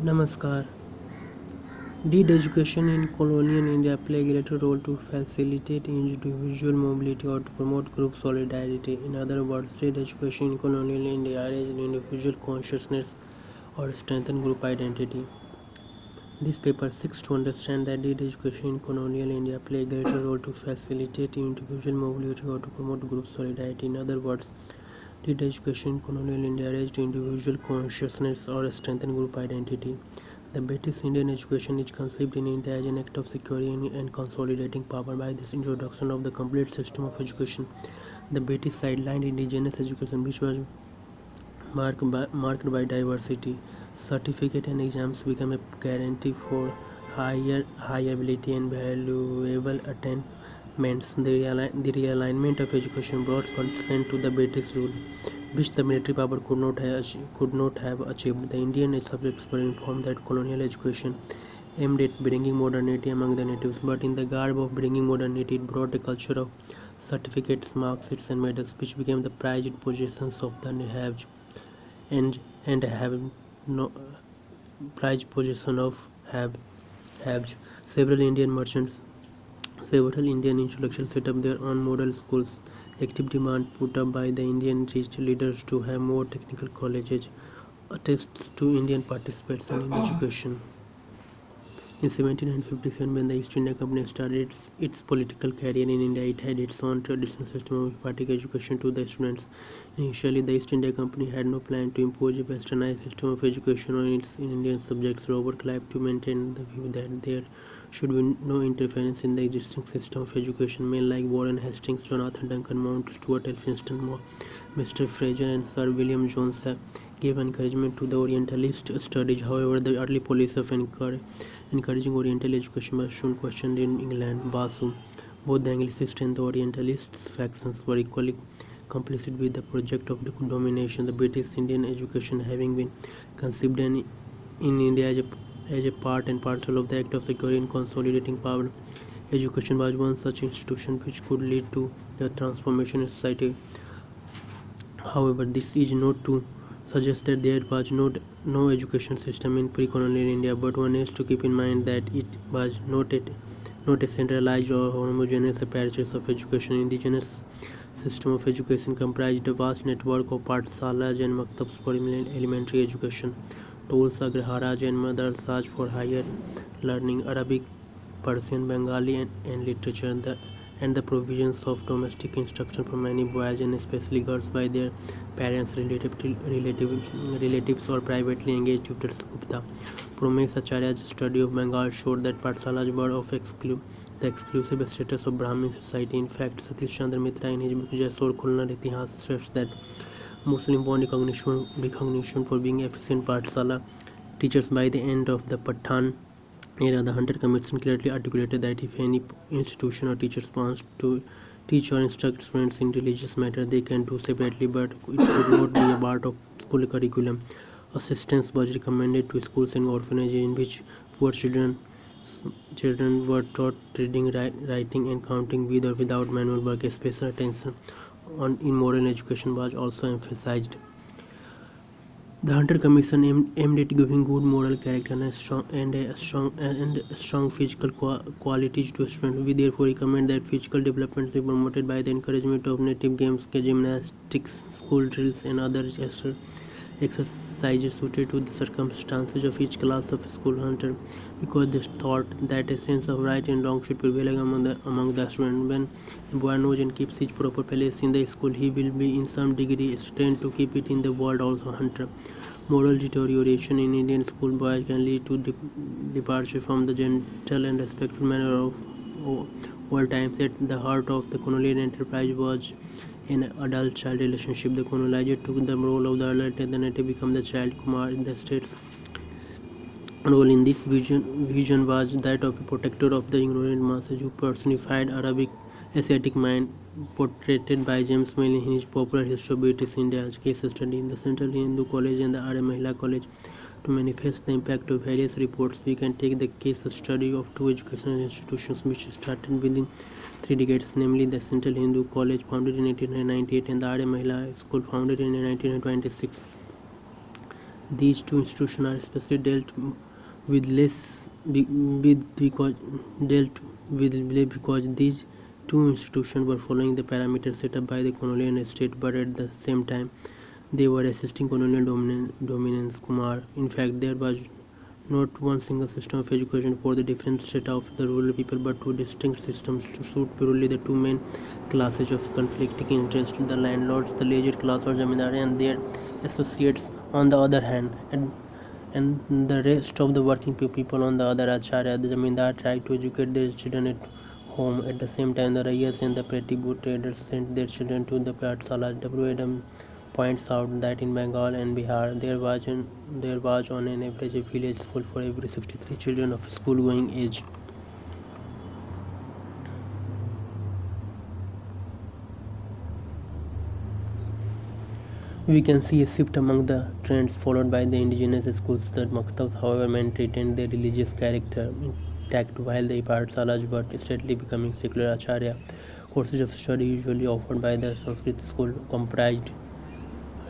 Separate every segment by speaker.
Speaker 1: Namaskar. Did education in colonial India play a greater role to facilitate individual mobility or to promote group solidarity? In other words, did education in colonial India raise individual consciousness or strengthen group identity? This paper seeks to understand that did education in colonial India play a greater role to facilitate individual mobility or to promote group solidarity? In other words, did education in colonial India raise individual consciousness or strengthen group identity? The British Indian education is conceived in India as an act of securing and consolidating power by this introduction of the complete system of education. The British sidelined indigenous education, which was marked by diversity. Certificate and exams became a guarantee for high ability and valuable attainments. The realignment of education brought consent to the British rule, which the military power could not have achieved. The Indian subjects were informed that colonial education aimed at bringing modernity among the natives, but in the garb of bringing modernity, it brought a culture of certificates, marks, and medals, which became the prized possessions of the Nehaj and have no prized possession of have several Indian intellectuals set up their own model schools. Active demand put up by the Indian rich leaders to have more technical colleges attests to Indian participation in education. In 1757, when the East India Company started its political career in India, it had its own traditional system of imparting education to the students. Initially, the East India Company had no plan to impose a westernized system of education on its Indian subjects. Robert Clive to maintain the view that there should be no interference in the existing system of education. Men like Warren Hastings, Jonathan Duncan, Mount Stuart Elphinstone, Mr. Fraser, and Sir William Jones gave encouragement to the Orientalist studies. However, the early policy of encouraging Oriental education was soon questioned in England. Basu, both the Anglicist and the Orientalist factions were equally complicit with the project of domination. The British Indian education having been conceived in India as a part and parcel of the act of securing and consolidating power. Education was one such institution which could lead to the transformation in society. However, this is not to suggest that there was no education system in pre-colonial India, but one has to keep in mind that it was not a centralized or homogeneous apparatus of education. Indigenous system of education comprised a vast network of pathsalas and maktabs for elementary education, tools, agraharas and madrasas for higher learning, Arabic, Persian, Bengali and literature, and the provisions of domestic instruction for many boys and especially girls by their parents, relatives or privately engaged tutors. Gupta. Promesh Acharya's study of Bengal showed that Patsalas were of the exclusive status of Brahmin society. In fact, Satish Chandra Mitra in his book Jaisor Khulna Itihas stressed that Muslim won recognition for being efficient Patsala teachers by the end of the Pathan era. The Hunter Commission clearly articulated that if any institution or teachers wants to teach or instruct students in religious matters, they can do separately, but it could not be a part of school curriculum. Assistance was recommended to schools and orphanages in which poor children were taught reading, writing, and counting with or without manual work. A special attention in moral education was also emphasized. The Hunter Commission aimed at giving good moral character and a strong physical qualities to students. We therefore recommend that physical development be promoted by the encouragement of native games, gymnastics, school drills, and other exercises suited to the circumstances of each class of school. Hunter, because they thought that a sense of right and wrong should prevail among the students. When a boy knows and keeps his proper place in the school, he will be in some degree trained to keep it in the world also. Hunter, moral deterioration in Indian school boys can lead to departure from the gentle and respectful manner of old times. At the heart of the colonial enterprise was an adult-child relationship. The colonizer took the role of the adult and the native became the child. Kumar in the state's role in this vision was that of a protector of the ignorant masses who personified Arabic Asiatic mind, portrayed by James Mill in his popular History of British India as case study in the Central Hindu College and the Arya Mahila College. To manifest the impact of various reports, we can take the case study of two educational institutions which started within 3 decades, namely the Central Hindu College founded in 1898 and the Arya Mahila School founded in 1926. These two institutions are especially with less with because dealt with because these two institutions were following the parameters set up by the colonial state, but at the same time they were resisting colonial dominance. Kumar. In fact, there was not one single system of education for the different state of the rural people, but two distinct systems to suit purely the two main classes of conflicting interests: the landlords, the leisure class or zamindar, and their associates on the other hand, and the rest of the working people on the other. Acharya, the zamindar, tried to educate their children at home. At the same time, the rayas and the petty boot traders sent their children to the Pathshalas. W. Adam points out that in Bengal and Bihar there was on an average a village school for every 63 children of school-going age. We can see a shift among the trends followed by the indigenous schools. The maktabs, however, maintained their religious character intact, while the Pathshalas were steadily becoming secular. Acharya courses of study usually offered by the Sanskrit school comprised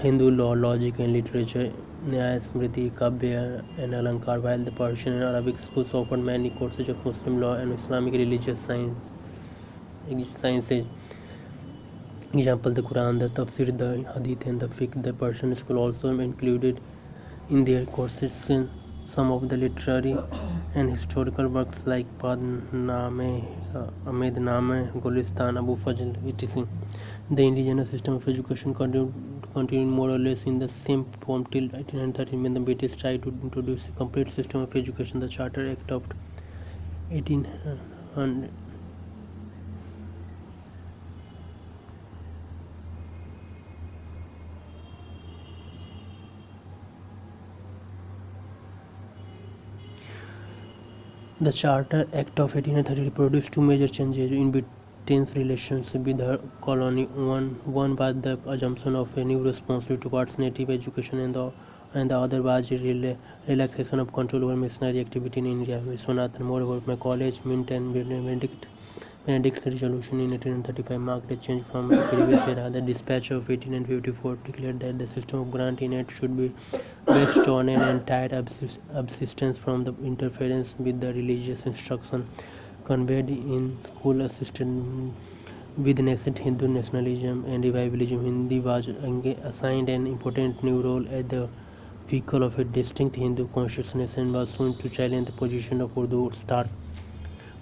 Speaker 1: Hindu law, logic and literature, Nyaya, Smriti, Kavya and Alankar, while the Persian and Arabic schools offered many courses of Muslim law and Islamic religious sciences. Example: the Quran, the Tafsir, the Hadith and the Fiqh. The Persian school also included in their courses some of the literary and historical works like Padname, Ahmedname, Gulistan, Abu Fazl, etc. The indigenous system of education continued more or less in the same form till 1813, when the British tried to introduce a complete system of education. The Charter Act of 1800 The Charter Act of 1830 produced two major changes in Britain's relations with her colony. One was the assumption of a new responsibility towards native education, and the other was a relaxation of control over missionary activity in India. Viswanathan, moreover, Macaulay, Mint and Benedict's resolution in 1835 marked a change from the previous era. The Dispatch of 1854 declared that the system of grant in aid should be based on an entire absistence from the interference with the religious instruction conveyed in school, assisted with nascent Hindu nationalism and revivalism. Hindi was assigned an important new role as the vehicle of a distinct Hindu consciousness and was soon to challenge the position of Urdu. Start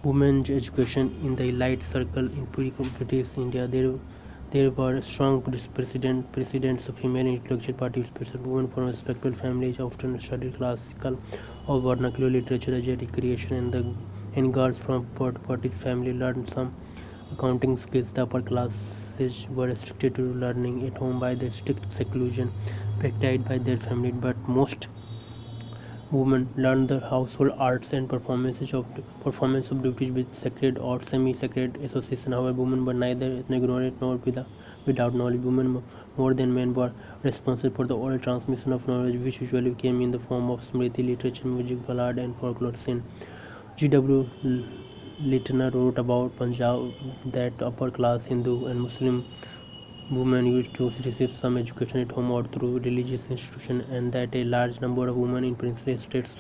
Speaker 1: women's education in the elite circle in pre-British India. There were strong precedents of female intellectual participation. Women from respectable families often studied classical or vernacular literature as a recreation, and girls from poor family learned some accounting skills. The upper classes were restricted to learning at home by the strict seclusion practiced by their family, but most women learned the household arts and performance of duties with sacred or semi-sacred association. However, women were neither ignorant nor without knowledge. Women more than men were responsible for the oral transmission of knowledge, which usually came in the form of smriti, literature, music, ballad, and folklore. Sin G.W. Littner wrote about Punjab that upper class Hindu and Muslim women used to receive some education at home or through religious institutions, and that a large number of women in princely states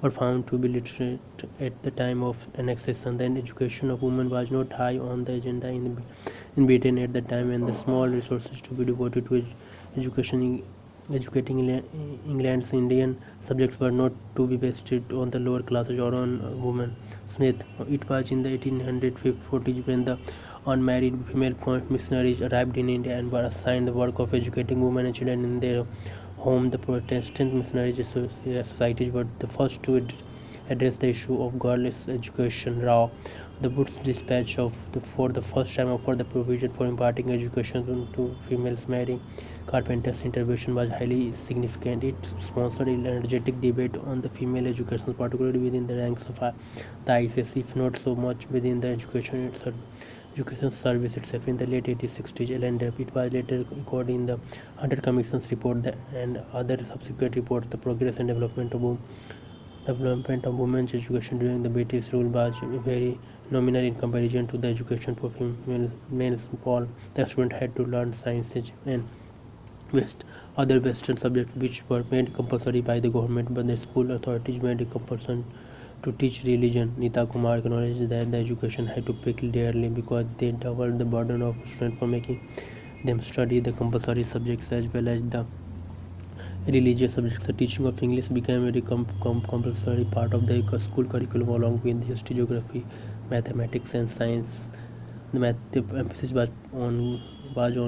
Speaker 1: were found to be literate at the time of annexation. The education of women was not high on the agenda in Britain at the time, and the small resources to be devoted to education educating England's Indian subjects were not to be wasted on the lower classes or on women. Smith. It was in the 1840s when the unmarried female missionaries arrived in India and were assigned the work of educating women and children in their home. The Protestant missionary societies were the first to address the issue of girls' education. Rao, the Wood's dispatch for the first time offered the provision for imparting education to females. Mary Carpenter's intervention was highly significant. It sponsored an energetic debate on the female education, particularly within the ranks of the ICS, if not so much within the education service itself. In the late 1860s, it was later recorded in the Hunter Commission's report and other subsequent reports. The progress and development of women's education during the British rule was very nominal in comparison to the education for female males. Paul, the student had to learn sciences and West other Western subjects which were made compulsory by the government, but the school authorities made it compulsory to teach religion. Nita Kumar acknowledged that the education had to pay dearly because they doubled the burden of students for making them study the compulsory subjects as well as the religious subjects. The teaching of English became a compulsory part of the school curriculum along with history, geography, mathematics, and science. The emphasis was on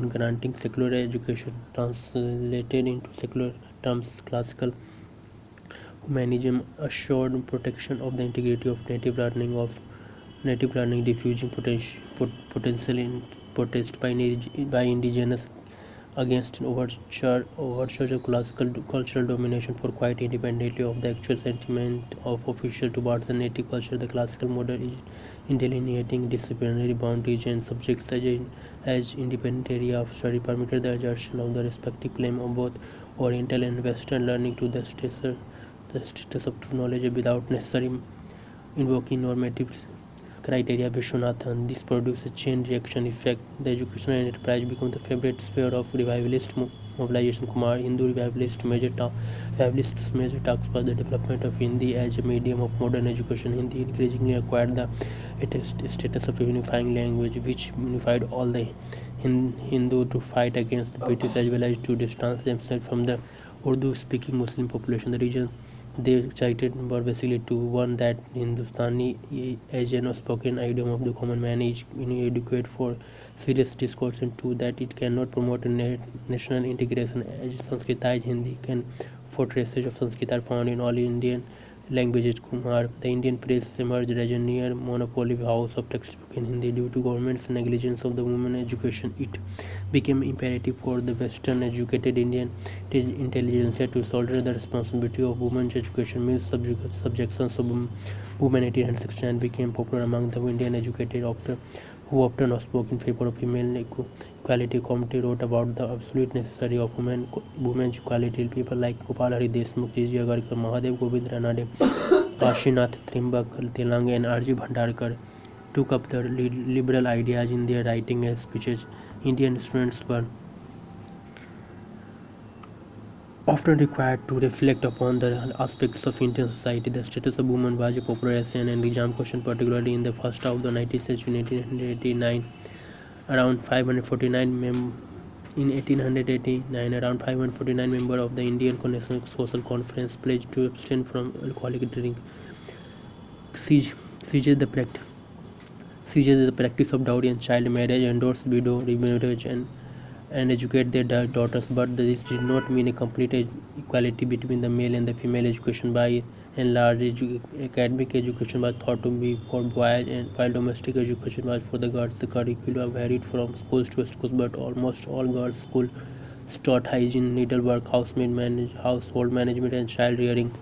Speaker 1: granting secular education, translated into secular terms. Classical humanism assured protection of the integrity of native learning, diffusing potential in protest by indigenous against an overture of classical cultural domination for quite independently of the actual sentiment of official towards the native culture. The classical model is in delineating disciplinary boundaries and subjects as independent area of study permitted the assertion of the respective claim of both Oriental and Western learning to the status of true knowledge without necessarily invoking normative criteria. Vishwanathan. This produced a chain reaction effect. The educational enterprise became the favorite sphere of revivalist mobilization. Revivalists' major task was the development of Hindi as a medium of modern education. Hindi increasingly acquired the status of a unifying language, which unified all the Hindu to fight against the British as well as to distance themselves from the Urdu-speaking Muslim population. The region they cited were basically two: one, that Hindustani as a spoken idiom of the common man is inadequate for serious discourse, and two, that it cannot promote national integration as Sanskritized Hindi can, for traces of Sanskrit are found in all Indian languages. Kumar. The Indian press emerged as a near monopoly house of textbook in Hindi due to government's negligence of the women education. It became imperative for the Western educated Indian intelligentsia to shoulder the responsibility of women's education. Means subjections of women 1869 became popular among the Indian educated who often spoke in favor of female equality. Committee wrote about the absolute necessity of women's equality. People like Gopal Hari Deshmukh, G. Agarkar, Mahadev Govind Ranade, Kashinath Trimbak Telang, and R. G. Bhandarkar took up the liberal ideas in their writing and speeches. Indian students were often required to reflect upon the aspects of Indian society. The status of women was a popular essay and exam question, particularly in the first half of the 19th century. In 1889, around 549 in 1889, around 549 members of the Indian National Social Conference pledged to abstain from alcoholic drink, seized the practice of dowry and child marriage, endorsed widow remarriage, and educate their daughters. But this did not mean a complete equality between the male and the female education. By and large, academic education was thought to be for boys, and while domestic education was for the girls. The curricula varied from schools to schools, but almost all girls' schools taught hygiene, needlework, household management, and child rearing.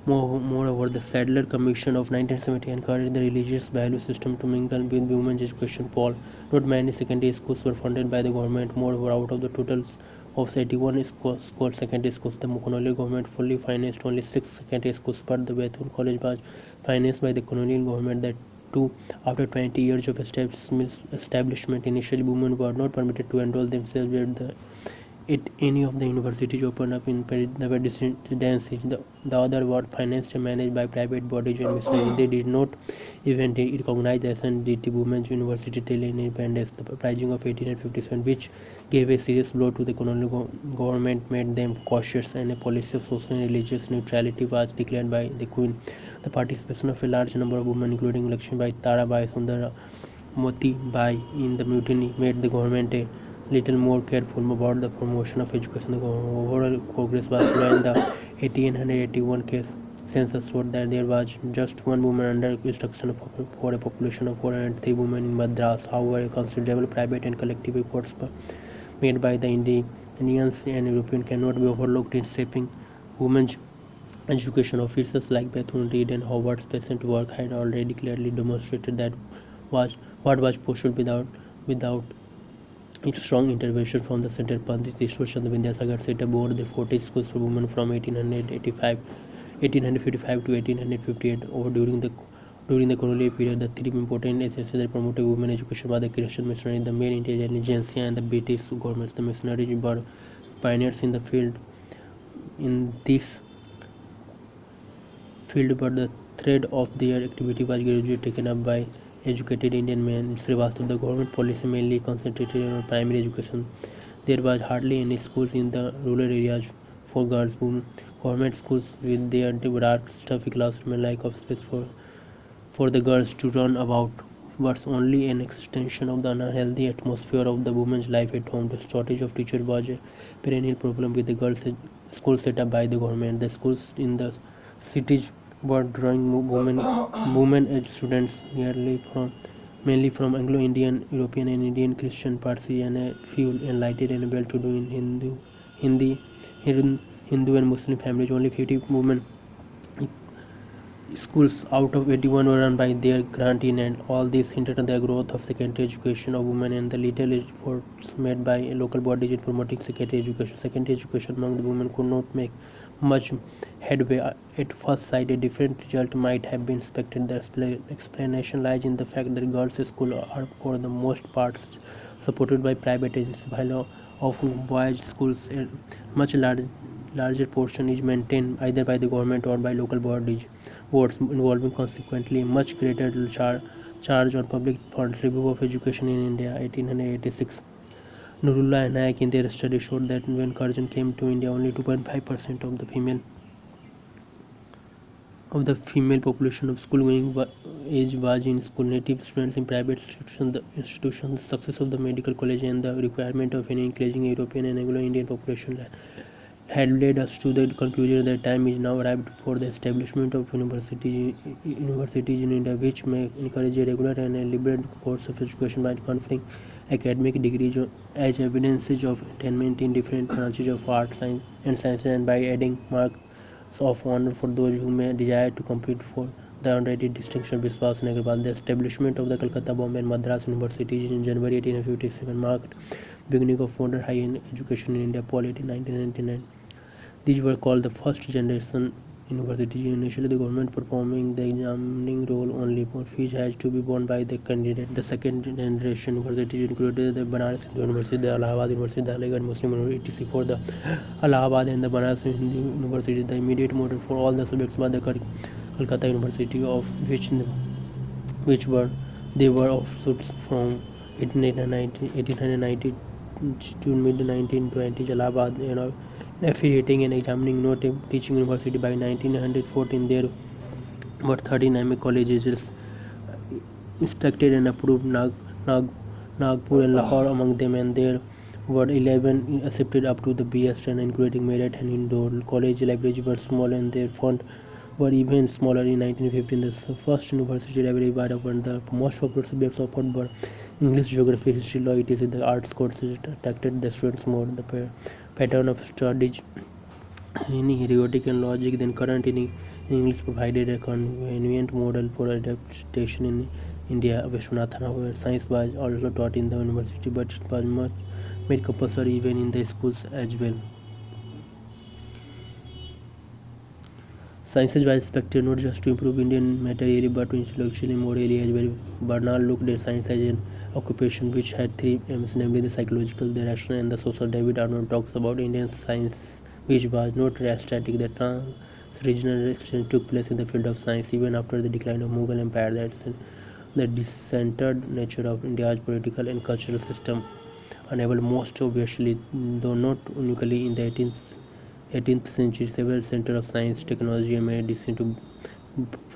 Speaker 1: Moreover, the Sadler Commission of 1970 encouraged the religious value system to mingle with women's education. Paul. Not many secondary schools were funded by the government. Moreover, out of the total of 81 secondary schools, the colonial government fully financed only 6 secondary schools, but the Bethune College was financed by the colonial government. That too, after 20 years of establishment, initially women were not permitted to enroll themselves at any of the universities opened up in the residencies. The other were financed and managed by private bodies and missionaries. They did not even recognize the SNDT Women's University till independence. The uprising of 1857, which gave a serious blow to the colonial government, made them cautious, and a policy of social and religious neutrality was declared by the Queen. The participation of a large number of women, including Lakshmibai, Tarabai, Sundara, Moti Bai, in the mutiny, made the government a little more careful about the promotion of education. The overall progress was slow, and the 1881 census showed that there was just one woman under instruction for a population of 403 women in Madras. However, considerable private and collective efforts made by the Indians and Europeans cannot be overlooked in shaping women's education. Officers like Bethune Reed and Howard's patient work had already clearly demonstrated that what was pursued without strong intervention from the center. Pandit Ishwar Chandra Vidyasagar set up over the 40 schools for women from 1855 to 1858. During the colonial period, the three important agencies that promoted women education were the Christian missionaries, the main intelligentsia, and the British governments. The missionaries were pioneers in the field in this field, but the thread of their activity was gradually taken up by educated Indian men. Srivastava, the government policy mainly concentrated on primary education. There was hardly any schools in the rural areas for girls. Government schools with their dark, stuffy classroom and lack of space for the girls to run about was only an extension of the unhealthy atmosphere of the women's life at home. The shortage of teachers was a perennial problem with the girls' school set up by the government. The schools in the cities were drawing women age students mainly from Anglo-Indian, European and Indian Christian Parsi and a few enlightened and well-to-do in Hindi, Hindu and Muslim families. Only 50 women schools out of 81 were run by their grantee, and all this hindered the growth of secondary education of women and the little efforts made by local bodies in promoting secondary education. Secondary education among the women could not make much headway. At first sight, a different result might have been expected. The explanation lies in the fact that girls' schools are for the most part supported by private agencies, while of boys' schools a much larger portion is maintained either by the government or by local bodies votes involving consequently much greater charge on public funds. Review of Education in India 1886. Nurullah and Naik in their study showed that when Karjan came to India, only 2.5% of the female population of school-going age was in school. Native students in private institutions, the success of the medical college, and the requirement of an increasing European and Anglo-Indian population had led us to the conclusion that time is now arrived for the establishment of universities in India, which may encourage a regular and a liberal course of education by conferring academic degrees as evidences of attainment in different branches of art, science, and sciences, and by adding marks of honor for those who may desire to compete for the honorary distinction of Biswas and Agarwal. The establishment of the Calcutta, Bombay, and Madras universities in January 1857 marked beginning of modern higher education in India. Paul 1999. These were called the first generation universities. Initially, the government performing the examining role only, for fees has to be borne by the candidate. The second generation universities included the Banaras Hindu University, the Allahabad University, the Aligarh Muslim University, etc. For the Allahabad and the Banaras Hindu University, the immediate model for all the subjects was the Calcutta University, of which were offshoots from 1890 to mid 1920s. Allahabad, affiliating and examining no teaching university by 1914. There were 39 colleges inspected and approved, Nagpur and Lahore among them, and there were 11 accepted up to the BS standard, including Meerut and Indore. College libraries were small and their font were even smaller. In 1915, the first university library wide open. The most popular subjects offered were English, Geography, History, Law, etc. The arts courses attracted the students more. The pattern of studies in arithmetic and logic than current in English provided a convenient model for adaptation in India. Vishwanathan, however, science was also taught in the university, but it was much made compulsory even in the schools as well. Sciences was expected not just to improve Indian materially but to intellectually, morally as well. Bernal looked at science as an occupation which had three aims, namely the psychological, the rational, and the social. David Arnold talks about Indian science, which was not static. The trans-regional exchange took place in the field of science even after the decline of Mughal Empire. That's the disinterested nature of India's political and cultural system enabled most obviously, though not uniquely, in the 18th century, several centers of science, technology, and medicine to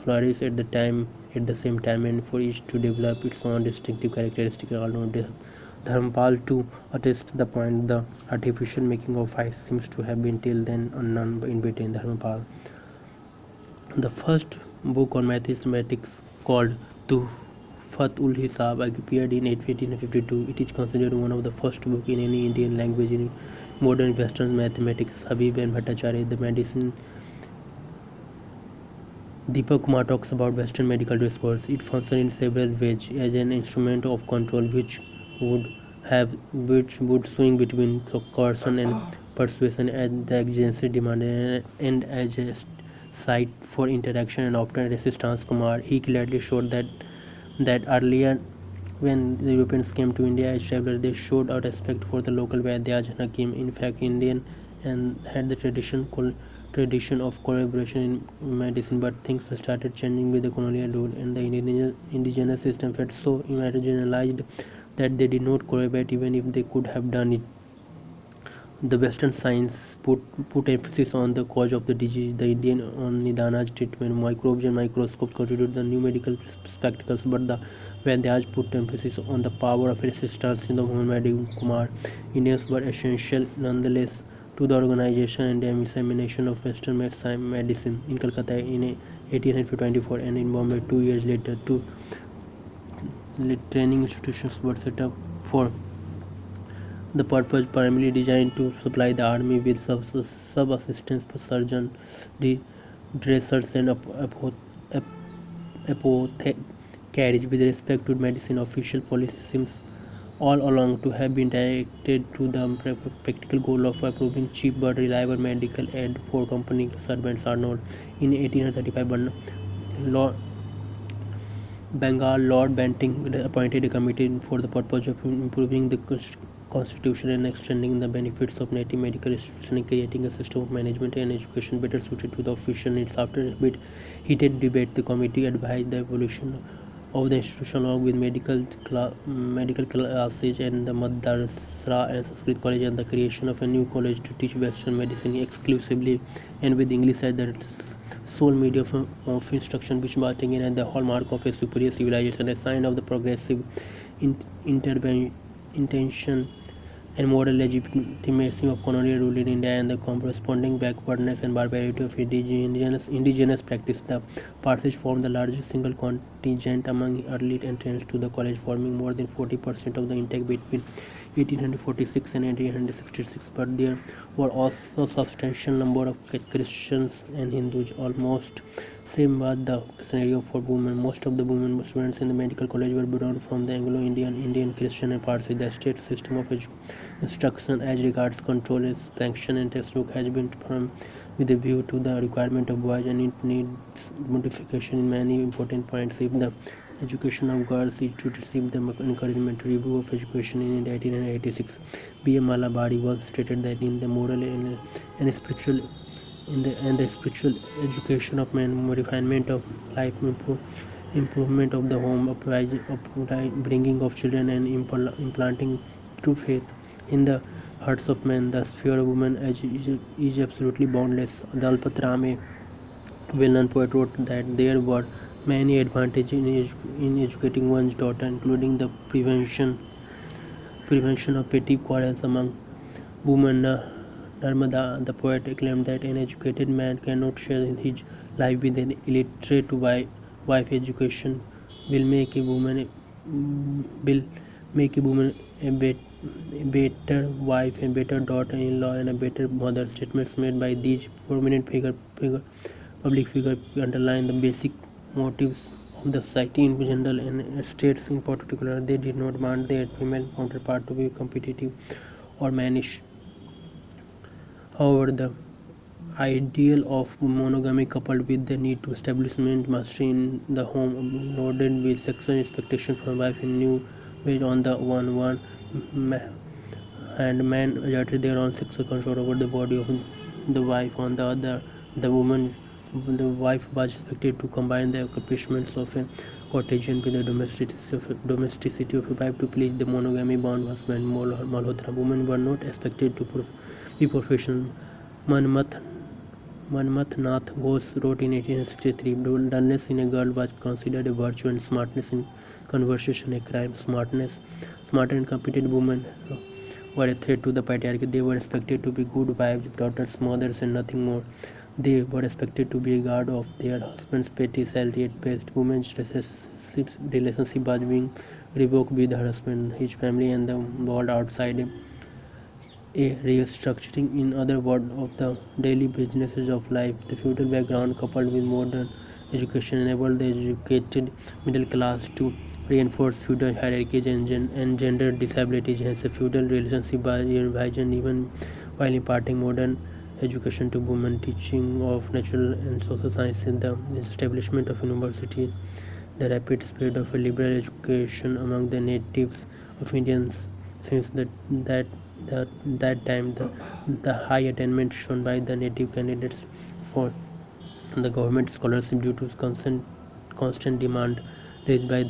Speaker 1: flourish at the same time, and for each to develop its own distinctive characteristics. Although Dharmapal too attests the point, the artificial making of ice seems to have been till then unknown in Britain. Dharmapal. The first book on mathematics, called Tuhfat-ul-Hisab, appeared in 1852. It is considered one of the first books in any Indian language in modern Western mathematics. Habib and Bhattacharya, the medicine. Deepak Kumar talks about Western medical discourse. It functions in several ways: as an instrument of control, which would swing between coercion and persuasion as the exigency demanded, and as a site for interaction and often resistance. Kumar, he clearly showed that earlier When the Europeans came to India as travelers, they showed a respect for the local Vaidyas and Hakim. In fact, Indian and had the tradition of collaboration in medicine, but things started changing with the colonial rule, and the indigenous system felt so marginalized that they did not collaborate even if they could have done it. The Western science put emphasis on the cause of the disease. The Indian on Nidana's treatment, microbes and microscopes contributed the new medical spectacles, but the Vedyas put emphasis on the power of resistance in the Muhammad Kumar. Indians were essential nonetheless to the organization and dissemination of Western medicine in Calcutta in 1824 and in Bombay 2 years later. Two training institutions were set up for the purpose primarily designed to supply the army with sub-assistants, surgeons, dressers, and apothecaries. With respect to medicine, official policy seems all along to have been directed to the practical goal of approving cheap but reliable medical aid for company servants. Arnold in 1835, Bengal Lord Banting appointed a committee for the purpose of improving the constitution and extending the benefits of native medical institutions and creating a system of management and education better suited to the official needs. After a bit heated debate, the committee advised the evolution of the institution along with medical classes and the madrasa and Sanskrit college and the creation of a new college to teach Western medicine exclusively and with English as the sole medium of instruction, which was taken as the hallmark of a superior civilization, a sign of the progressive intention and moral legitimacy of colonial rule in India and the corresponding backwardness and barbarity of indigenous practice. The Parsis formed the largest single contingent among early entrants to the college, forming more than 40% of the intake between 1846 and 1866, but there were also a substantial number of Christians and Hindus. Almost same was the scenario for women. Most of the women students in the medical college were born from the Anglo-Indian, Indian, Christian and Parsi. The state system of instruction as regards control, sanction and textbook has been firm with a view to the requirement of boys, and it needs modification in many important points. If the education of girls is to receive the encouragement. Review of education in 1886. B. M. Malabari once stated that in the moral and spiritual spiritual education of man, refinement of life, improvement of the home, bringing of children and implanting true faith in the hearts of men. The sphere of women is absolutely boundless. Dalpat Ram, a well-known poet, wrote that there were many advantages in educating one's daughter, including the prevention of petty quarrels among women. Narmada, the poet, claimed that an educated man cannot share his life with an illiterate wife. Education will make a woman a better wife, a better daughter-in-law, and a better mother. Statements made by these prominent public figures underline the basic motives of the society in general and states in particular. They did not want their female counterpart to be competitive or mannish. However, the ideal of monogamy coupled with the need to establishment mastery in the home, loaded with sexual expectation from wife in new ways on the one and man exerted their own sexual control over the body of the wife on the other. The wife was expected to combine the accomplishments of a courtesan with the domesticity of a wife to please the monogamy bound husband. Malhotra. Women were not expected to be professional. Manmath Nath Ghosh wrote in 1863, dullness in a girl was considered a virtue and smartness in conversation a crime. Smarter and competent women were a threat to the patriarchy. They were expected to be good wives, daughters, mothers, and nothing more. They were expected to be a guard of their husband's petty salary at best. Women's relationship was being revoked with her husband, his family, and the world outside. A restructuring, in other words, of the daily businesses of life. The feudal background coupled with modern education enabled the educated middle class to reinforce feudal hierarchies and gender disabilities. Hence, a feudal relationship was envisioned even while imparting modern education to women, teaching of natural and social sciences, the establishment of universities, the rapid spread of a liberal education among the natives of Indians since that that, that time the high attainment shown by the native candidates for the government scholarship due to constant demand raised by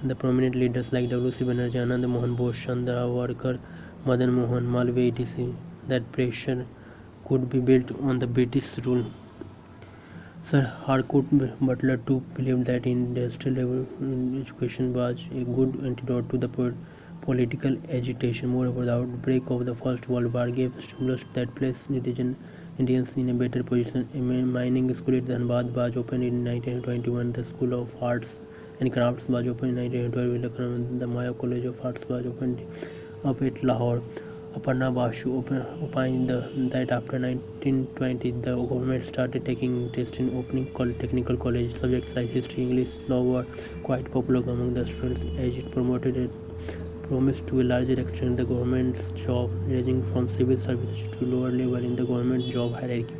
Speaker 1: the prominent leaders like W.C. Banerjee, Anand Mohan Bose, Chandrawarkar, Madan Mohan Malviya, etc. That pressure could be built on the British rule. Sir Harcourt Butler too believed that industrial education was a good antidote to the political agitation. Moreover, the outbreak of the First World War gave stimulus that placed Indians in a better position. A mining school at Dhanbad was opened in 1921. The School of Arts and Crafts was opened in 1912. The Maya College of Arts was opened up at Lahore. Aparna Basu opined that after 1920 the government started taking interest in opening technical college. Subjects like history, English, law were quite popular among the students as it promised to a larger extent the government's job, ranging from civil service to lower level in the government job hierarchy.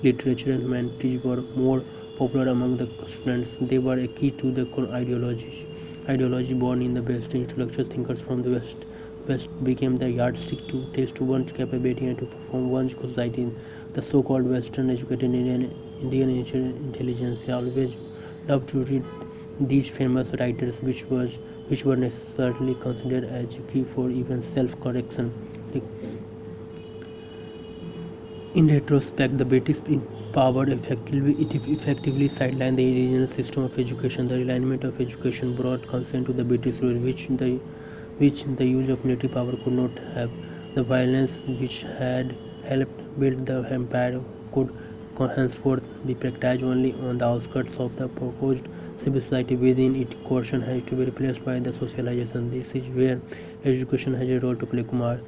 Speaker 1: Literature and humanities were more popular among the students. They were a key to the ideology born in the West. Intellectual thinkers from the West became the yardstick to test one's capability and to perform one's society. The so-called Western educated Indian intelligentsia always loved to read these famous writers, which were necessarily considered as a key for even self-correction. In retrospect, the British power effectively sidelined the indigenous system of education. The realignment of education brought consent to the British rule, which the use of military power could not have. The violence which had helped build the empire could henceforth be practiced only on the outskirts of the proposed civil society. Within it, coercion has to be replaced by the socialization. This is where education has a role to play. Kumar.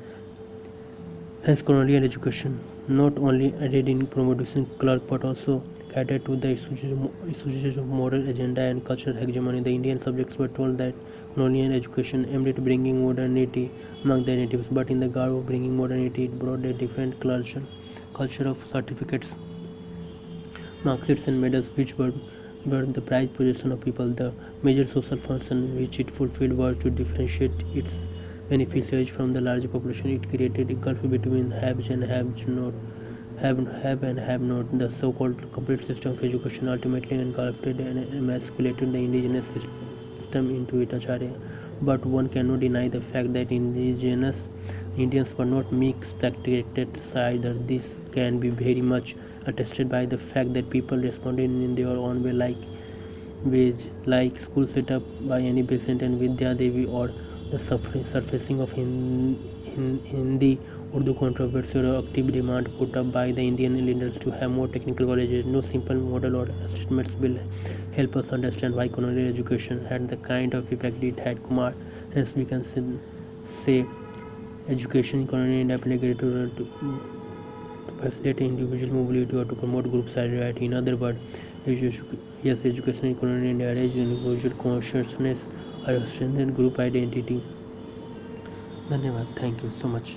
Speaker 1: Hence, colonial education not only aided in promoting clerk but also catered to the issues of moral agenda and cultural hegemony. The Indian subjects were told that colonial education aimed at bringing modernity among the natives, but in the garb of bringing modernity, it brought a different culture of certificates, marksheets, and medals, which were the prized possession of people. The major social function which it fulfilled was to differentiate its beneficiaries from the larger population. It created a gulf between haves and have and have not. The so-called complete system of education ultimately engulfed and emasculated the indigenous system into it. Acharya. But one cannot deny the fact that indigenous Indians were not meek spectators either. This can be very much attested by the fact that people responded in their own way, like school set up by Annie Besant and Vidya Devi, or the surfacing of Hindi Urdu controversy, or active demand put up by the Indian leaders to have more technical colleges. No simple model or statements will help us understand why colonial education had the kind of effect it had. Kumar. Hence, we can say education in colonial India played a great role to facilitate individual mobility or to promote group solidarity. In other words, yes, education in colonial India raised individual consciousness or strengthened group identity. धन्यवाद. Thank you so much.